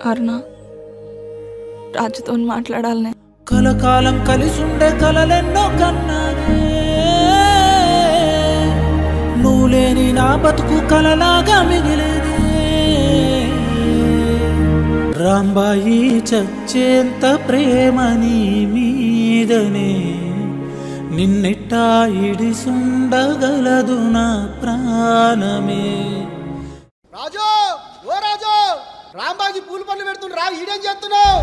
అరుణ రాజుతో మాట్లాడాలనే. కలకాలం కలిసుండే కలలెన్నో కన్నానే, నువ్వు లేని నా బతుకు కలలాగా మిగిలేదే. రాంబాయి చచ్చేంత ప్రేమ నీ మీదనే, నిన్నెట్టా ఇడిసుండగలదు నా ప్రాణమే. రాజు ఓ రాజు, రాంబాయికి పూలు పనులు పెడుతున్నా రా, ఈడేం చేస్తున్నావు?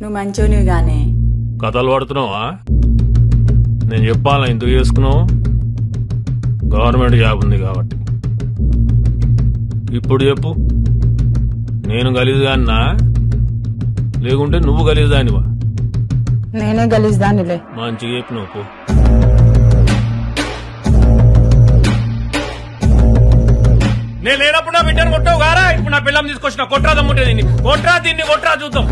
నువ్వు మంచోనివి గానే కథలు పడుతున్నావా? నేను చెప్పాలా ఎందుకు చేసుకున్నావు? గవర్నమెంట్ జాబ్ ఉంది కాబట్టి. ఇప్పుడు చెప్పు, నేను గలీజుదాన్నా లేకుంటే నువ్వు గలీజుదానివా? నేనే గలీజ్దానిలే. మంచిగా చెప్పు నువ్వు. నేను లేనప్పుడు నా బిడ్డను కొట్టావు గారా, ఇప్పుడు నా పిల్లం తీసుకొచ్చిన కొట్రా దమ్ముంటే దీన్ని కొట్రా, దీన్ని కొట్రా చూద్దాం.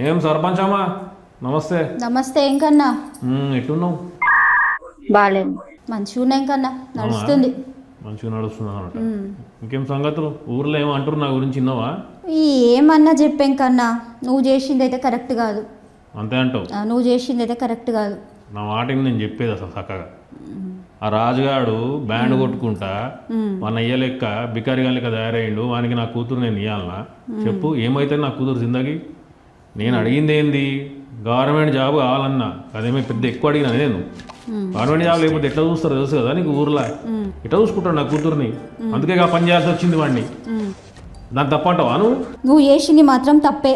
ఏం సర్పంచ్ అమ్మా, నమస్తే. నమస్తే. ఏం కన్నా ఎట్టున్నావు? బాగాలేదు. మంచిగా ఉన్నాయి కన్నా, నడుస్తుంది. మంచిగా నడుస్తుంది అన్నమాట. ఇంకేం సంగతులు? ఊర్లో ఏమంటారు నా గురించి? విన్నావా? ఏమన్నా చెప్పాం కన్నా, నువ్వు చేసింది అయితే కరెక్ట్ కాదు. అంతే అంటావు? నువ్వు చేసింది అయితే కరెక్ట్ కాదు. నా మాటకి నేను చెప్పేది అసలు చక్కగా. ఆ రాజుగాడు బ్యాండ్ కొట్టుకుంటా మన అయ్య లెక్క బికారిగా లెక్క తయారయ్యిండు. వానికి నా కూతురు నేను ఇవ్వాలనా? చెప్పు, ఏమైతే నా కూతురు జిందగీ? నేను అడిగింది ఏంది? గవర్నమెంట్ జాబ్ కావాలన్నా. అదేమో పెద్ద ఎక్కువ అడిగినా నేను. గవర్నమెంట్ జాబ్ లేకపోతే ఎట్లా చూస్తారు తెలుసు కదా నీకు? ఊర్లో ఎట్లా చూసుకుంటాడు నా కూతుర్ని? అందుకే పని చేయాల్సి వచ్చింది వాడిని. దాన్ని తప్పంటావా నువ్వు? నువ్వు చేసింది మాత్రం తప్పే.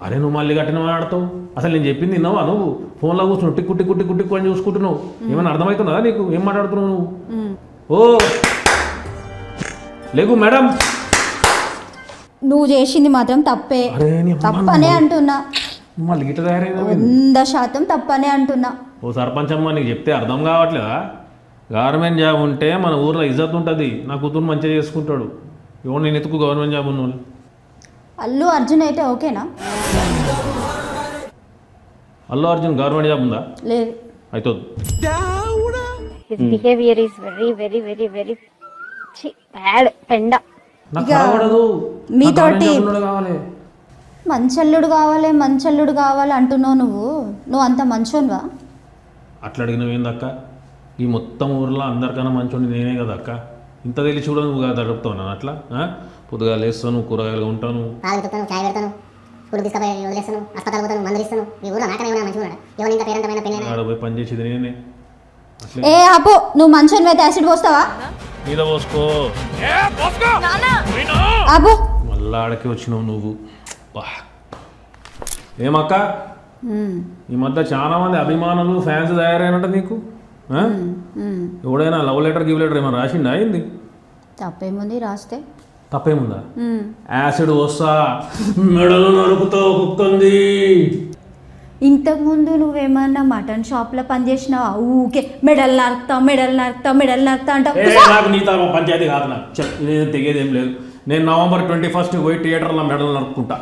అరే నువ్వు మళ్ళీ గట్టిన మాట్లాడతావు. అసలు నేను చెప్పింది విన్నావా నువ్వు? ఫోన్లో కూర్చున్నావు టిక్కు టిక్కు టిక్కు టిక్కు అని చూసుకుంటున్నావు. ఏమైనా అర్థమవుతుందా నీకు? ఏం మాట్లాడుతున్నావు నువ్వు? ఓ లేకు మేడం, నువ్వు చేసింది మాత్రం తప్పే. తప్పనే అంటున్నా. మళ్ళీ గిట్ట తయారైంది. 100% తప్పనే అంటున్నా. ఓ సర్పంచ్ అమ్మ, నీకు చెప్తే అర్థం కావట్లేదా? గవర్నమెంట్ జాబ్ ఉంటే మన ఊర్లో ఇజ్జత్ ఉంటుంది. నా కూతురు మంచిగా చేసుకుంటాడు. ఎవరు నేను ఎత్తుకు గవర్నమెంట్ జాబ్ ఉన్న వాళ్ళు. అల్లు అర్జున్ అయితే ఓకేనా? అల్లు అర్జున్ గవర్నమెంట్ జాబ్ ఉందా? లేదు. అవుతుంది. His behavior is very bad. పెండ. మీతోటి మంచల్లుడు కావాలి అంటున్నావు. నువ్వు అంత మంచోనివా? అట్లా అడిగినవి ఏందక్క? ఈ మొత్తం ఊర్లో అందరికన్నా మంచోని నేనే కదా అక్క. ఇంత తెలిసి కూడా నువ్వు కదా అడుగుతావు నన్ను అట్లా? పొద్దుగా లేస్తాను, కూరగాయలు ఉంటాను, పోయి పని చేసేది నేనే. ఏ ఆపు, నువ్వు మంచోని అయితే యాసిడ్ పోస్తావా? మీద పోసుకో. ఆపు. మళ్ళా ఆడకి వచ్చినావు నువ్వు. ఏమక్క, ఈ మధ్య చాలా మంది అభిమానులు ఫ్యాన్స్ తయారైనట్టు నీకు. ఎవడైనా లవ్ లెటర్ గివ్ లెటర్ ఏమైనా రాసిండా? అయింది తప్పేముంది? రాస్తే తప్పేముందా? యాసిడ్ వస్తా మెడలు నరుకుతావు కుక్కంది. ఇంతకుముందు నువ్వేమన్నా మటన్ షాప్లో పనిచేసినావా? ఊకే మెడల్ నరుకుతా అంటావు. నాకు నీతో పంచాయతీ కాదు. నాకు నేను తెగేదేం లేదు. నేను November 21 పోయి థియేటర్లో మెడలు నరుక్కుంటా.